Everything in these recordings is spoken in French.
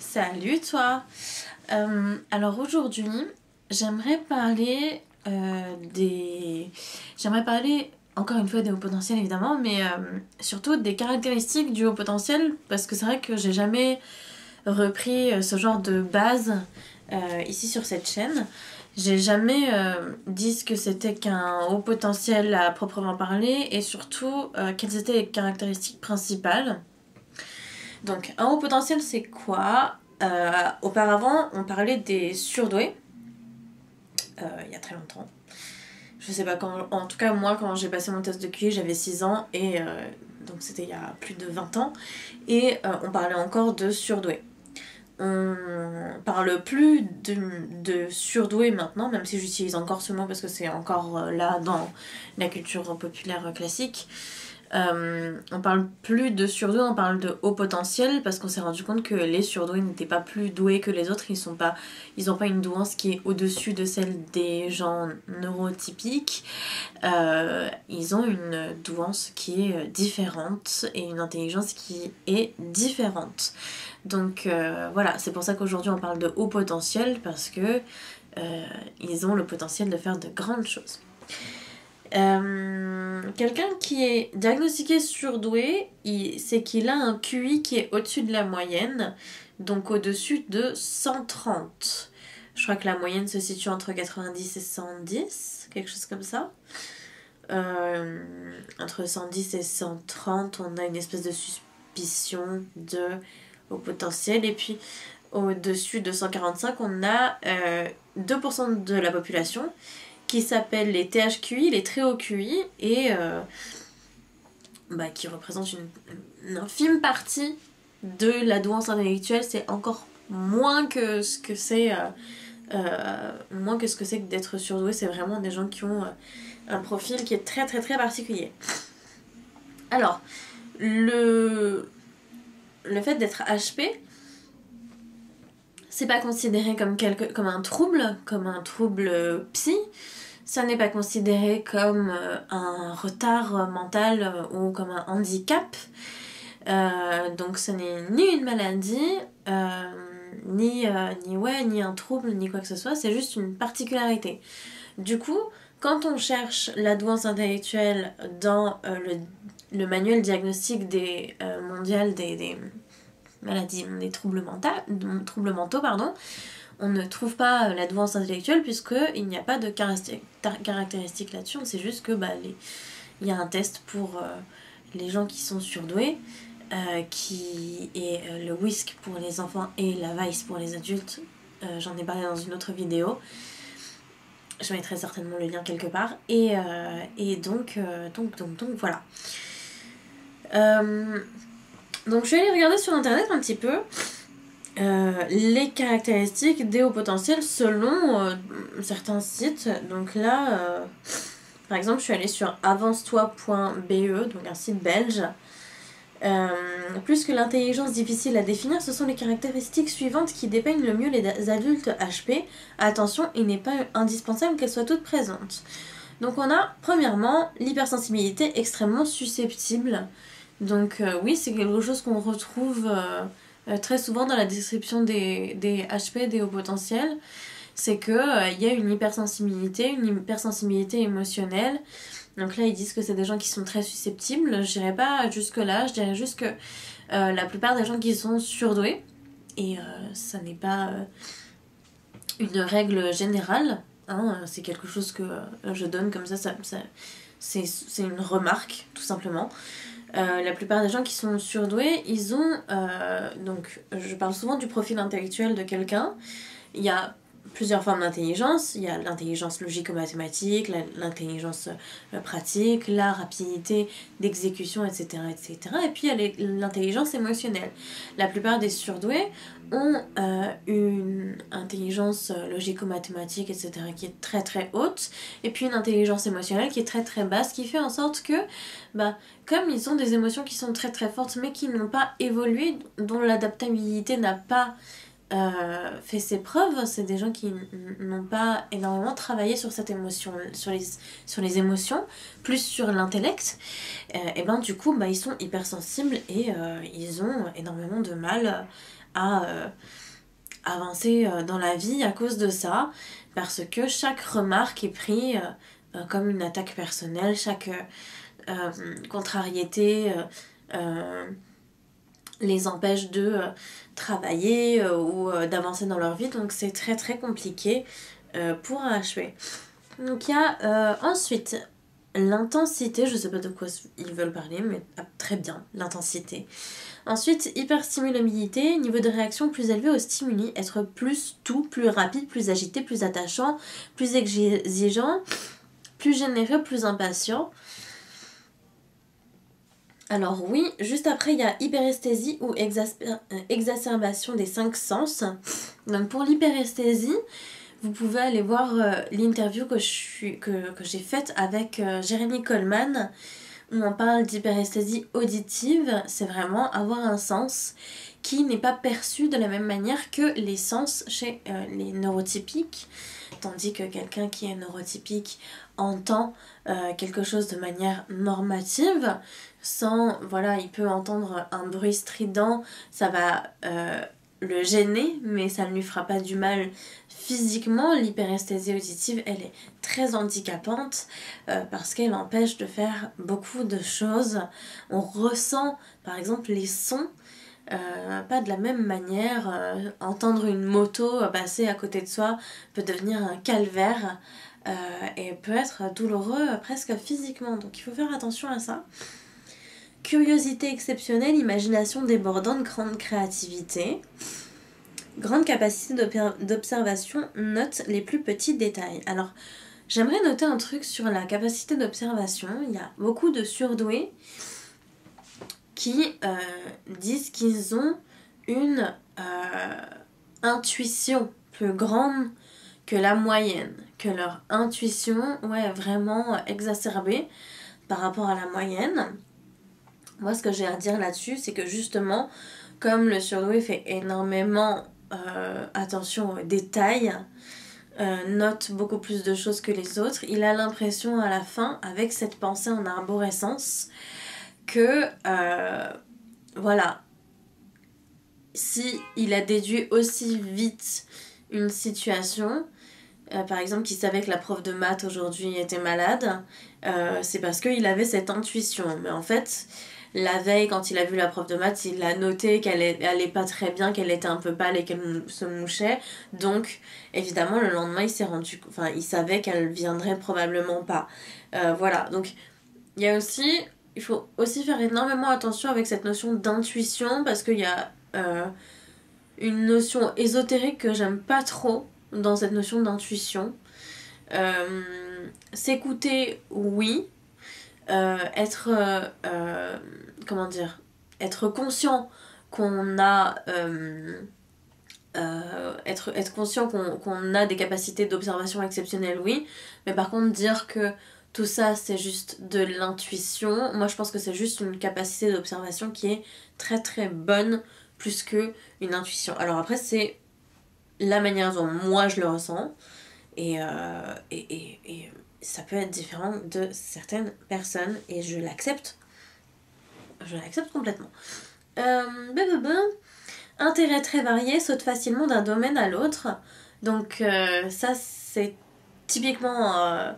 Salut toi. Alors aujourd'hui, j'aimerais parler J'aimerais parler encore une fois des hauts potentiels évidemment, mais surtout des caractéristiques du haut potentiel, parce que c'est vrai que j'ai jamais repris ce genre de base ici sur cette chaîne. J'ai jamais dit ce que c'était qu'un haut potentiel à proprement parler, et surtout quelles étaient les caractéristiques principales. Donc, un haut potentiel, c'est quoi? Auparavant, on parlait des surdoués, il y a très longtemps. Je sais pas quand, en tout cas, moi, quand j'ai passé mon test de QI, j'avais 6 ans, et donc c'était il y a plus de 20 ans, et on parlait encore de surdoués. On parle plus de surdoué maintenant, même si j'utilise encore ce mot parce que c'est encore là dans la culture populaire classique. On parle plus de surdoués, on parle de haut potentiel, parce qu'on s'est rendu compte que les surdoués n'étaient pas plus doués que les autres. Ils ont pas une douance qui est au-dessus de celle des gens neurotypiques. Ils ont une douance qui est différente et une intelligence qui est différente. Donc voilà, c'est pour ça qu'aujourd'hui on parle de haut potentiel, parce que ils ont le potentiel de faire de grandes choses. Quelqu'un qui est diagnostiqué surdoué, c'est qu'il a un QI qui est au-dessus de la moyenne, donc au-dessus de 130. Je crois que la moyenne se situe entre 90 et 110, quelque chose comme ça. Entre 110 et 130, on a une espèce de suspicion de haut potentiel, et puis au-dessus de 145, on a 2% de la population qui s'appellent les THQI, les très hauts QI, et qui représentent une infime partie de la douance intellectuelle. C'est encore moins que ce que c'est que d'être surdoué. C'est vraiment des gens qui ont un profil qui est très très très particulier. Alors, le fait d'être HP, c'est pas considéré comme un trouble psy. Ça n'est pas considéré comme un retard mental ou comme un handicap. Donc ce n'est ni une maladie, ni un trouble, ni quoi que ce soit. C'est juste une particularité. Du coup, quand on cherche la douance intellectuelle dans le manuel diagnostic mondial des maladies, des troubles mentaux, on ne trouve pas la douance intellectuelle, puisqu'il n'y a pas de caractéristiques là-dessus. On sait juste que il y a un test pour les gens qui sont surdoués, qui est le WISC pour les enfants et la VICE pour les adultes. J'en ai parlé dans une autre vidéo. Je mettrai certainement le lien quelque part. Et donc voilà. Donc je suis allée regarder sur internet un petit peu les caractéristiques des hauts potentiels selon certains sites. Donc là, par exemple, je suis allée sur avance-toi.be, donc un site belge. Plus que l'intelligence difficile à définir, ce sont les caractéristiques suivantes qui dépeignent le mieux les adultes HP. Attention, il n'est pas indispensable qu'elles soient toutes présentes. Donc on a, premièrement, l'hypersensibilité extrêmement susceptible. Donc oui, c'est quelque chose qu'on retrouve très souvent dans la description des HP, des hauts potentiels. C'est qu'il y a une hypersensibilité émotionnelle. Donc là, ils disent que c'est des gens qui sont très susceptibles. Je dirais pas jusque là, je dirais juste que la plupart des gens qui sont surdoués, et ça n'est pas une règle générale, hein, c'est quelque chose que je donne comme ça c'est une remarque, tout simplement. La plupart des gens qui sont surdoués, ils ont... donc, je parle souvent du profil intellectuel de quelqu'un. Il y a plusieurs formes d'intelligence. Il y a l'intelligence logico-mathématique, l'intelligence pratique, la rapidité d'exécution, etc., etc. Et puis, il y a l'intelligence émotionnelle. La plupart des surdoués ont une intelligence logico-mathématique, etc., qui est très très haute, et puis une intelligence émotionnelle qui est très très basse, qui fait en sorte que, comme ils ont des émotions qui sont très très fortes, mais qui n'ont pas évolué, dont l'adaptabilité n'a pas fait ses preuves, c'est des gens qui n'ont pas énormément travaillé sur cette émotion, sur les émotions, plus sur l'intellect, et du coup, ils sont hypersensibles et ils ont énormément de mal à avancer dans la vie à cause de ça, parce que chaque remarque est prise comme une attaque personnelle, chaque contrariété les empêche de travailler ou d'avancer dans leur vie, donc c'est très très compliqué pour un HV. Donc il y a ensuite l'intensité, je sais pas de quoi ils veulent parler, mais très bien, l'intensité. Ensuite, hyperstimulabilité, niveau de réaction plus élevé aux stimuli, être plus tout, plus rapide, plus agité, plus attachant, plus exigeant, plus généreux, plus impatient. Alors oui, juste après il y a hyperesthésie ou exacerbation des 5 sens. Donc pour l'hyperesthésie, vous pouvez aller voir l'interview que j'ai faite avec Jérémy Coleman, où on parle d'hyperesthésie auditive. C'est vraiment avoir un sens qui n'est pas perçu de la même manière que les sens chez les neurotypiques, tandis que quelqu'un qui est neurotypique entend quelque chose de manière normative, sans, voilà, il peut entendre un bruit strident, ça va le gêner, mais ça ne lui fera pas du mal physiquement. L'hyperesthésie auditive, elle est très handicapante parce qu'elle empêche de faire beaucoup de choses. On ressent par exemple les sons pas de la même manière. Entendre une moto passer à côté de soi peut devenir un calvaire et peut être douloureux presque physiquement, donc il faut faire attention à ça. Curiosité exceptionnelle, imagination débordante, grande créativité, grande capacité d'observation, note les plus petits détails. Alors, j'aimerais noter un truc sur la capacité d'observation. Il y a beaucoup de surdoués qui disent qu'ils ont une intuition plus grande que la moyenne, que leur intuition est vraiment exacerbée par rapport à la moyenne. Moi, ce que j'ai à dire là-dessus, c'est que justement, comme le surdoué fait énormément attention aux détails, note beaucoup plus de choses que les autres, il a l'impression à la fin, avec cette pensée en arborescence, que voilà, si il a déduit aussi vite une situation, par exemple qu'il savait que la prof de maths aujourd'hui était malade, c'est parce qu'il avait cette intuition. Mais en fait, la veille, quand il a vu la prof de maths, il a noté qu'elle allait pas très bien, qu'elle était un peu pâle et qu'elle se mouchait. Donc, évidemment, le lendemain, il savait qu'elle viendrait probablement pas. Voilà, donc il faut aussi faire énormément attention avec cette notion d'intuition, parce qu'il y a une notion ésotérique que j'aime pas trop dans cette notion d'intuition. S'écouter, oui. Être conscient qu'on a être conscient qu'on a des capacités d'observation exceptionnelles, oui, mais par contre dire que tout ça c'est juste de l'intuition, moi je pense que c'est juste une capacité d'observation qui est très très bonne, plus que une intuition. Alors après, c'est la manière dont moi je le ressens, et ça peut être différent de certaines personnes, et je l'accepte complètement. Intérêt très varié, saute facilement d'un domaine à l'autre. Donc ça c'est typiquement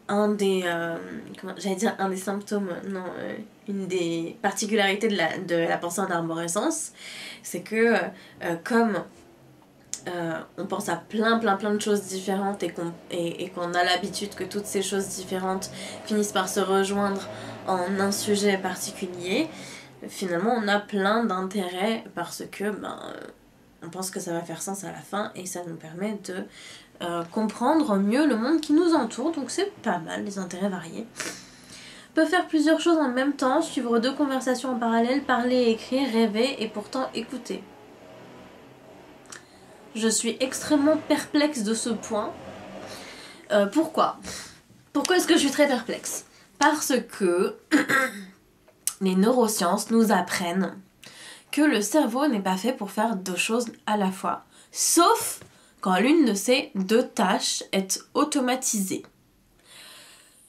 un des symptômes, non, une des particularités de la pensée en arborescence, c'est que comme on pense à plein de choses différentes et qu'on a l'habitude que toutes ces choses différentes finissent par se rejoindre en un sujet particulier, finalement on a plein d'intérêts parce que on pense que ça va faire sens à la fin, et ça nous permet de comprendre mieux le monde qui nous entoure. Donc c'est pas mal, les intérêts variés. Peut faire plusieurs choses en même temps, suivre 2 conversations en parallèle, parler et écrire, rêver et pourtant écouter. Je suis extrêmement perplexe de ce point. Pourquoi est-ce que je suis très perplexe? Parce que les neurosciences nous apprennent que le cerveau n'est pas fait pour faire 2 choses à la fois, sauf quand l'une de ces 2 tâches est automatisée.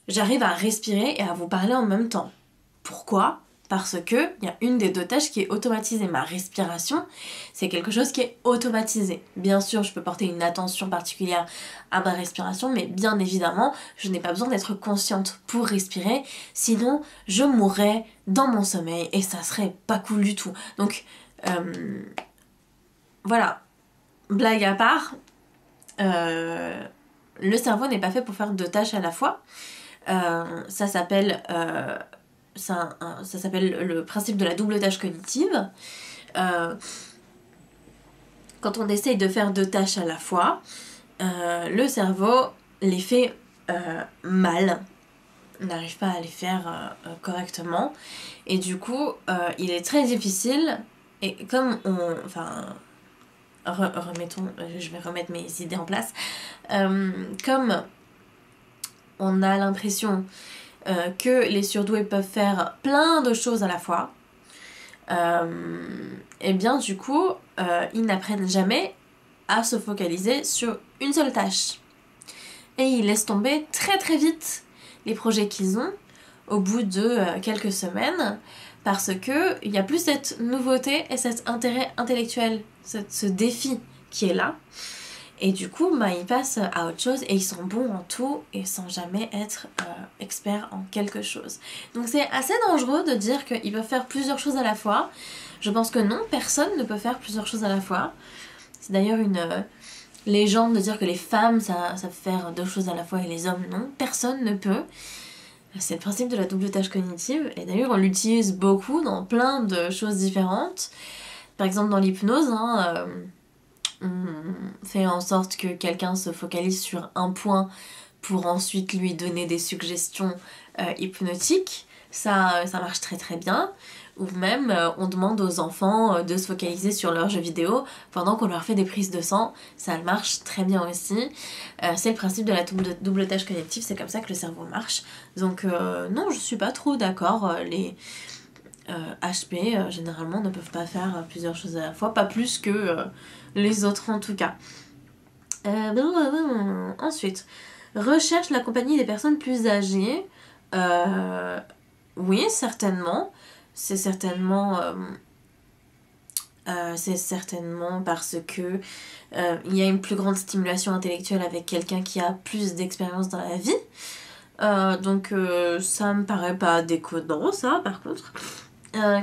J'arrive à respirer et à vous parler en même temps. Pourquoi? Parce que il y a une des deux tâches qui est automatisée. Ma respiration, c'est quelque chose qui est automatisé. Bien sûr, je peux porter une attention particulière à ma respiration, mais bien évidemment, je n'ai pas besoin d'être consciente pour respirer, sinon je mourrais dans mon sommeil et ça serait pas cool du tout. Donc, voilà, blague à part, le cerveau n'est pas fait pour faire deux tâches à la fois. Ça s'appelle le principe de la double tâche cognitive. Quand on essaye de faire deux tâches à la fois, le cerveau les fait mal, n'arrive pas à les faire correctement, et du coup il est très difficile, et comme remettons, je vais remettre mes idées en place, comme on a l'impression que les surdoués peuvent faire plein de choses à la fois, et bien du coup ils n'apprennent jamais à se focaliser sur une seule tâche et ils laissent tomber très très vite les projets qu'ils ont au bout de quelques semaines, parce que il y a plus cette nouveauté et cet intérêt intellectuel, ce défi qui est là. Et du coup, ils passent à autre chose et ils sont bons en tout et sans jamais être experts en quelque chose. Donc c'est assez dangereux de dire qu'ils peuvent faire plusieurs choses à la fois. Je pense que non, personne ne peut faire plusieurs choses à la fois. C'est d'ailleurs une légende de dire que les femmes savent faire deux choses à la fois et les hommes non. Personne ne peut. C'est le principe de la double tâche cognitive. Et d'ailleurs, on l'utilise beaucoup dans plein de choses différentes. Par exemple, dans l'hypnose, on fait en sorte que quelqu'un se focalise sur un point pour ensuite lui donner des suggestions hypnotiques. Ça marche très très bien. Ou même on demande aux enfants de se focaliser sur leurs jeux vidéo pendant qu'on leur fait des prises de sang. Ça marche très bien aussi. C'est le principe de la double tâche cognitive, c'est comme ça que le cerveau marche. Donc non, je suis pas trop d'accord. Les HP généralement ne peuvent pas faire plusieurs choses à la fois, pas plus que les autres en tout cas. Ensuite, recherche la compagnie des personnes plus âgées. Oui, certainement. C'est certainement parce que il y a une plus grande stimulation intellectuelle avec quelqu'un qui a plus d'expérience dans la vie. Donc ça me paraît pas déconnant, ça, par contre.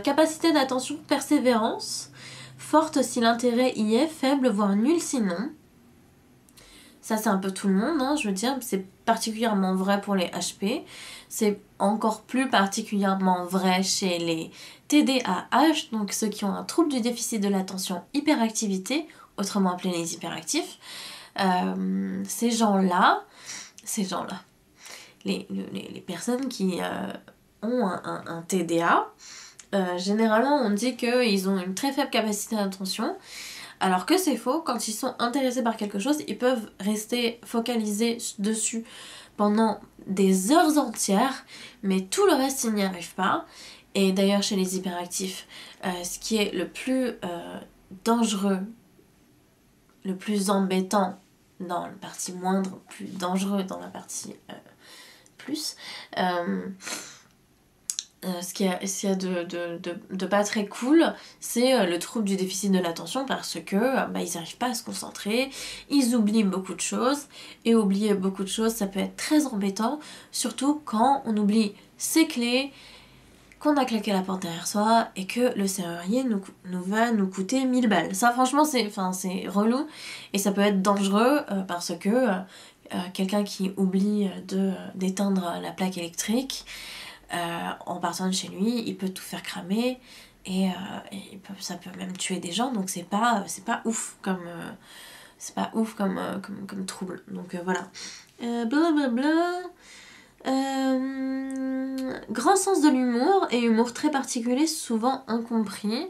Capacité d'attention, persévérance, forte si l'intérêt y est, faible voire nul sinon. Ça c'est un peu tout le monde, hein, je veux dire, c'est particulièrement vrai pour les HP, c'est encore plus particulièrement vrai chez les TDAH, donc ceux qui ont un trouble du déficit de l'attention hyperactivité, autrement appelés les hyperactifs. Ces gens-là, les personnes qui ont un TDA, généralement on dit qu'ils ont une très faible capacité d'attention, alors que c'est faux. Quand ils sont intéressés par quelque chose, ils peuvent rester focalisés dessus pendant des heures entières, mais tout le reste ils n'y arrivent pas. Et d'ailleurs chez les hyperactifs, ce qui est le plus dangereux, le plus embêtant dans la partie moindre, plus dangereux dans la partie plus, ce qu'il y a de pas très cool, c'est le trouble du déficit de l'attention, parce que ils n'arrivent pas à se concentrer, ils oublient beaucoup de choses, et oublier beaucoup de choses ça peut être très embêtant, surtout quand on oublie ses clés, qu'on a claqué la porte derrière soi et que le serrurier va nous coûter 1000 balles. Ça franchement c'est relou et ça peut être dangereux parce que quelqu'un qui oublie d'éteindre la plaque électrique, en partant de chez lui, il peut tout faire cramer et ça peut même tuer des gens, donc c'est pas ouf comme trouble. Donc voilà. Blablabla. Grand sens de l'humour et humour très particulier, souvent incompris.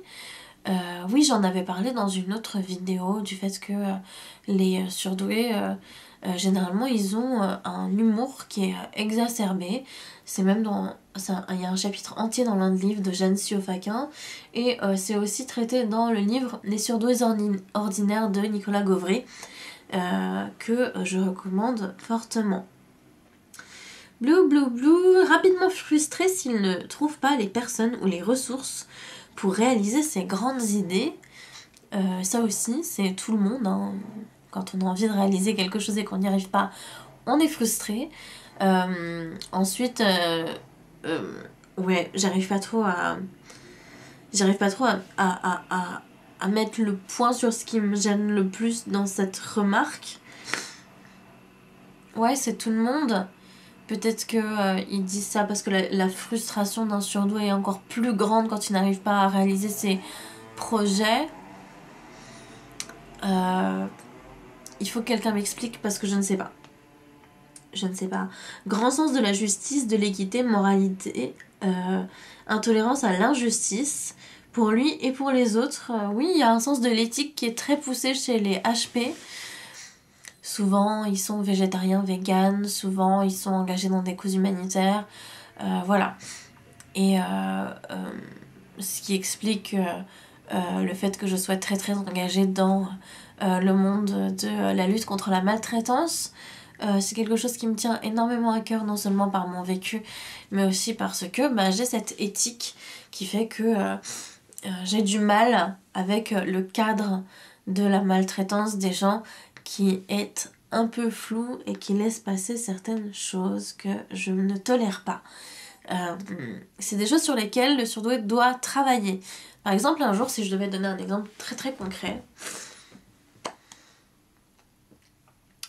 Oui, j'en avais parlé dans une autre vidéo du fait que les surdoués généralement ils ont un humour qui est exacerbé. C'est même il y a un chapitre entier dans l'un des livres de Jeanne Siofaquin, et c'est aussi traité dans le livre Les surdoués ordinaires de Nicolas Gauvry, que je recommande fortement. Blue, blue, blue, rapidement frustré s'il ne trouve pas les personnes ou les ressources pour réaliser ses grandes idées. Ça aussi, c'est tout le monde, hein. Quand on a envie de réaliser quelque chose et qu'on n'y arrive pas, on est frustré. Ensuite, ouais, j'arrive pas trop à mettre le point sur ce qui me gêne le plus dans cette remarque. Ouais, c'est tout le monde. Peut-être qu'ils disent ça parce que la frustration d'un surdoué est encore plus grande quand il n'arrive pas à réaliser ses projets. Il faut que quelqu'un m'explique parce que je ne sais pas. Je ne sais pas. Grand sens de la justice, de l'équité, moralité, intolérance à l'injustice, pour lui et pour les autres. Oui, il y a un sens de l'éthique qui est très poussé chez les HP. Souvent, ils sont végétariens, véganes, souvent, ils sont engagés dans des causes humanitaires. Voilà. Et ce qui explique le fait que je sois très très engagée dans le monde de la lutte contre la maltraitance. C'est quelque chose qui me tient énormément à cœur, non seulement par mon vécu, mais aussi parce que j'ai cette éthique qui fait que j'ai du mal avec le cadre de la maltraitance des gens qui est un peu flou et qui laisse passer certaines choses que je ne tolère pas. C'est des choses sur lesquelles le surdoué doit travailler. Par exemple, un jour, si je devais donner un exemple très très concret,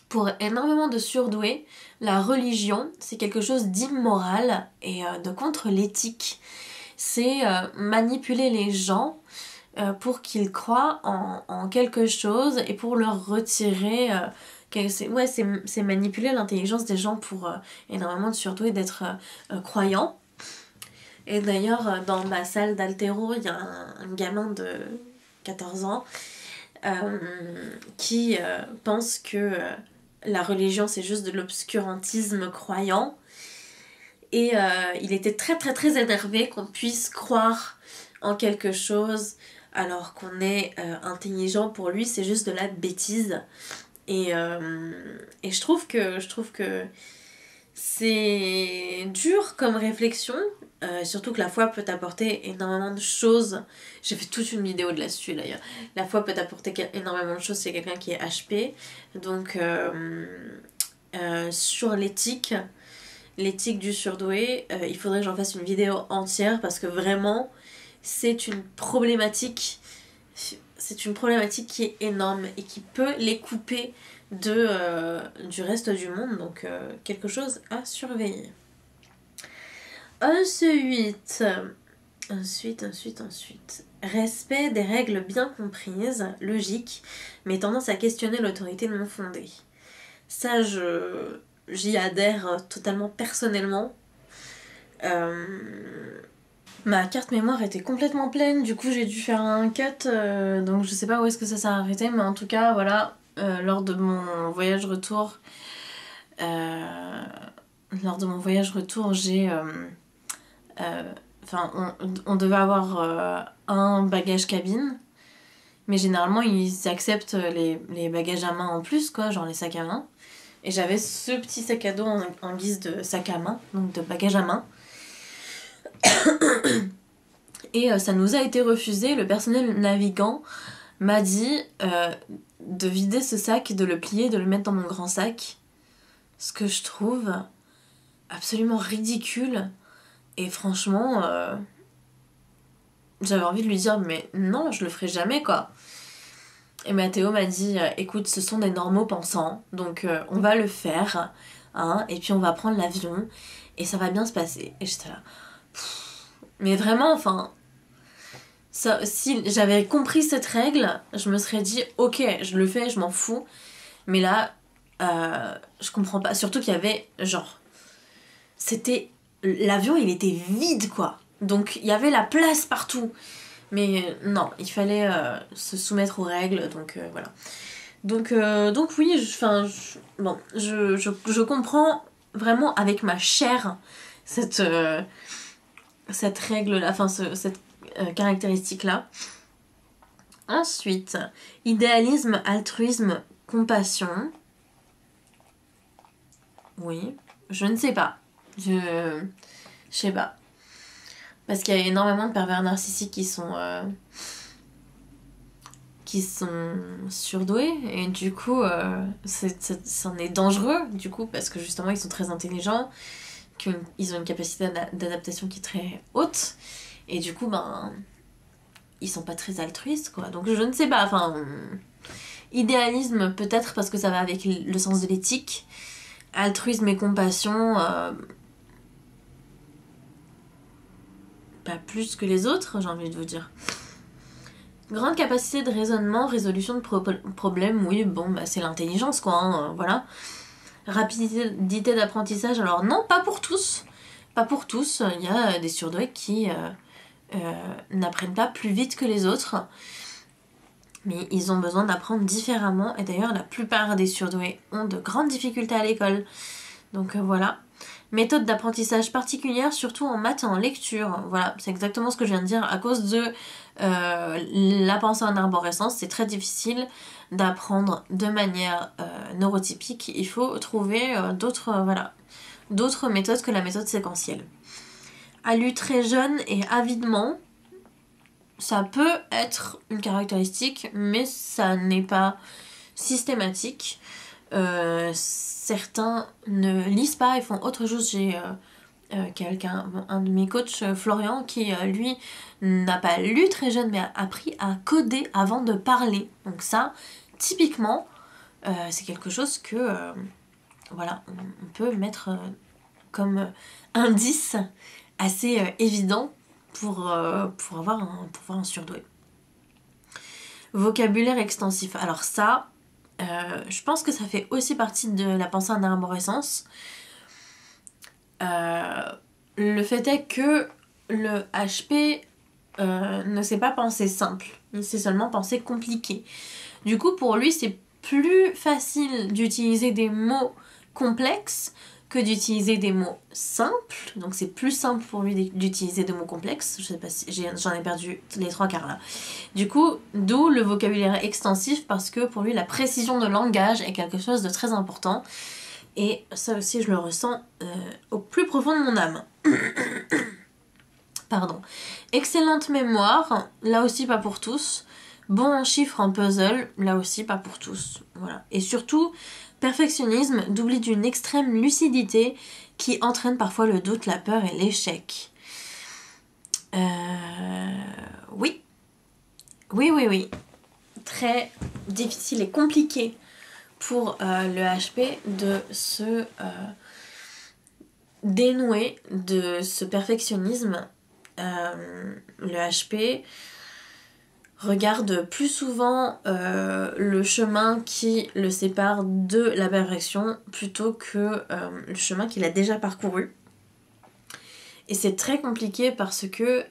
pour énormément de surdoués, la religion, c'est quelque chose d'immoral et de contre l'éthique. C'est manipuler les gens pour qu'ils croient en quelque chose et pour leur retirer... c'est manipuler l'intelligence des gens pour énormément de surdoués d'être croyants. Et d'ailleurs, dans ma salle d'haltéro, il y a un gamin de 14 ans qui pense que la religion c'est juste de l'obscurantisme croyant. Et il était très très très énervé qu'on puisse croire en quelque chose alors qu'on est intelligent. Pour lui, c'est juste de la bêtise. Et je trouve que c'est dur comme réflexion, surtout que la foi peut t'apporter énormément de choses. J'ai fait toute une vidéo de là-dessus d'ailleurs. La foi peut t'apporter énormément de choses, c'est quelqu'un qui est HP. Donc sur l'éthique du surdoué, il faudrait que j'en fasse une vidéo entière parce que vraiment c'est une problématique qui est énorme et qui peut les couper du reste du monde, donc quelque chose à surveiller. Ensuite, respect des règles bien comprises, logiques, mais tendance à questionner l'autorité non fondée. Ça, j'y adhère totalement personnellement. Ma carte mémoire était complètement pleine, du coup j'ai dû faire un cut, donc je sais pas où est-ce que ça s'est arrêté, mais en tout cas, voilà, lors de mon voyage retour, j'ai... on devait avoir un bagage cabine, mais généralement ils acceptent les bagages à main en plus, quoi, genre les sacs à main. Et j'avais ce petit sac à dos en guise de sac à main, donc de bagage à main. Et ça nous a été refusé. Le personnel navigant m'a dit de vider ce sac, de le plier, de le mettre dans mon grand sac. Ce que je trouve absolument ridicule. Et franchement, j'avais envie de lui dire mais non, je le ferai jamais, quoi. Et Mathéo m'a dit écoute, ce sont des normaux pensants, donc on va le faire, hein, et puis on va prendre l'avion et ça va bien se passer. Et j'étais là. Mais vraiment, enfin, ça, si j'avais compris cette règle, je me serais dit ok, je le fais, je m'en fous. Mais là, je comprends pas. Surtout qu'il y avait genre, l'avion il était vide, quoi. Donc il y avait la place partout. Mais non, il fallait se soumettre aux règles, donc voilà. Donc oui, je comprends vraiment avec ma chair cette règle-là, enfin cette caractéristique-là. Ensuite, idéalisme, altruisme, compassion. Oui, je ne sais pas. Je sais pas. Parce qu'il y a énormément de pervers narcissiques qui sont surdoués et du coup c'en est dangereux du coup parce que justement ils sont très intelligents, qu'ils ont une capacité d'adaptation qui est très haute et du coup ben ils sont pas très altruistes quoi. Donc je ne sais pas, enfin idéalisme peut-être parce que ça va avec le sens de l'éthique, altruisme et compassion pas plus que les autres, j'ai envie de vous dire. Grande capacité de raisonnement, résolution de problèmes, oui, bon, bah, c'est l'intelligence, quoi, hein, voilà. Rapidité d'apprentissage, alors non, pas pour tous. Pas pour tous, il y a des surdoués qui n'apprennent pas plus vite que les autres. Mais ils ont besoin d'apprendre différemment. Et d'ailleurs, la plupart des surdoués ont de grandes difficultés à l'école. Donc voilà. Méthode d'apprentissage particulière, surtout en maths et en lecture. Voilà, c'est exactement ce que je viens de dire. À cause de la pensée en arborescence, c'est très difficile d'apprendre de manière neurotypique. Il faut trouver d'autres méthodes que la méthode séquentielle. A lu très jeune et avidement, ça peut être une caractéristique, mais ça n'est pas systématique. Certains ne lisent pas et font autre chose. J'ai un de mes coachs, Florian, qui lui n'a pas lu très jeune mais a appris à coder avant de parler. Donc ça, typiquement, c'est quelque chose que voilà, on peut mettre comme indice assez évident pour avoir un surdoué. Vocabulaire extensif. Alors ça, je pense que ça fait aussi partie de la pensée en arborescence. Le fait est que le HP ne sait pas penser simple, il sait seulement penser compliqué. Du coup, pour lui, c'est plus facile d'utiliser des mots complexes que d'utiliser des mots simples. Donc c'est plus simple pour lui d'utiliser des mots complexes. Je sais pas si j'en ai perdu les 3/4 là. Du coup, d'où le vocabulaire extensif, parce que pour lui la précision de langage est quelque chose de très important. Et ça aussi je le ressens au plus profond de mon âme. Pardon. Excellente mémoire, là aussi pas pour tous. Bon en chiffres, en puzzle, là aussi pas pour tous. Voilà. Et surtout, perfectionnisme doublé d'une extrême lucidité qui entraîne parfois le doute, la peur et l'échec. Oui. Oui. Très difficile et compliqué pour le HP de se dénouer de ce perfectionnisme. Le HP regarde plus souvent le chemin qui le sépare de la perfection plutôt que le chemin qu'il a déjà parcouru. Et c'est très compliqué parce que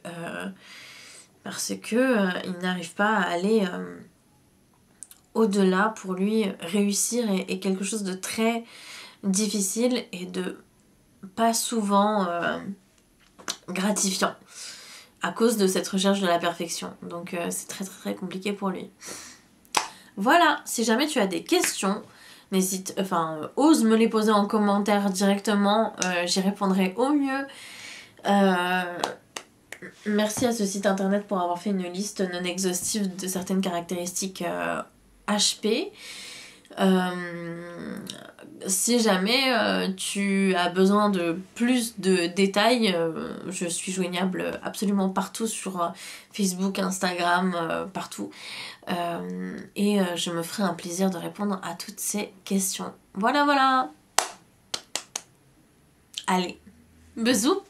il n'arrive pas à aller au-delà. Pour lui, réussir est quelque chose de très difficile et de pas souvent gratifiant à cause de cette recherche de la perfection. Donc c'est très très très compliqué pour lui. Voilà, si jamais tu as des questions, ose me les poser en commentaire directement, j'y répondrai au mieux. Merci à ce site internet pour avoir fait une liste non exhaustive de certaines caractéristiques HP. Si jamais tu as besoin de plus de détails, je suis joignable absolument partout sur Facebook, Instagram, partout. Et je me ferai un plaisir de répondre à toutes ces questions. Voilà. Allez, bisous!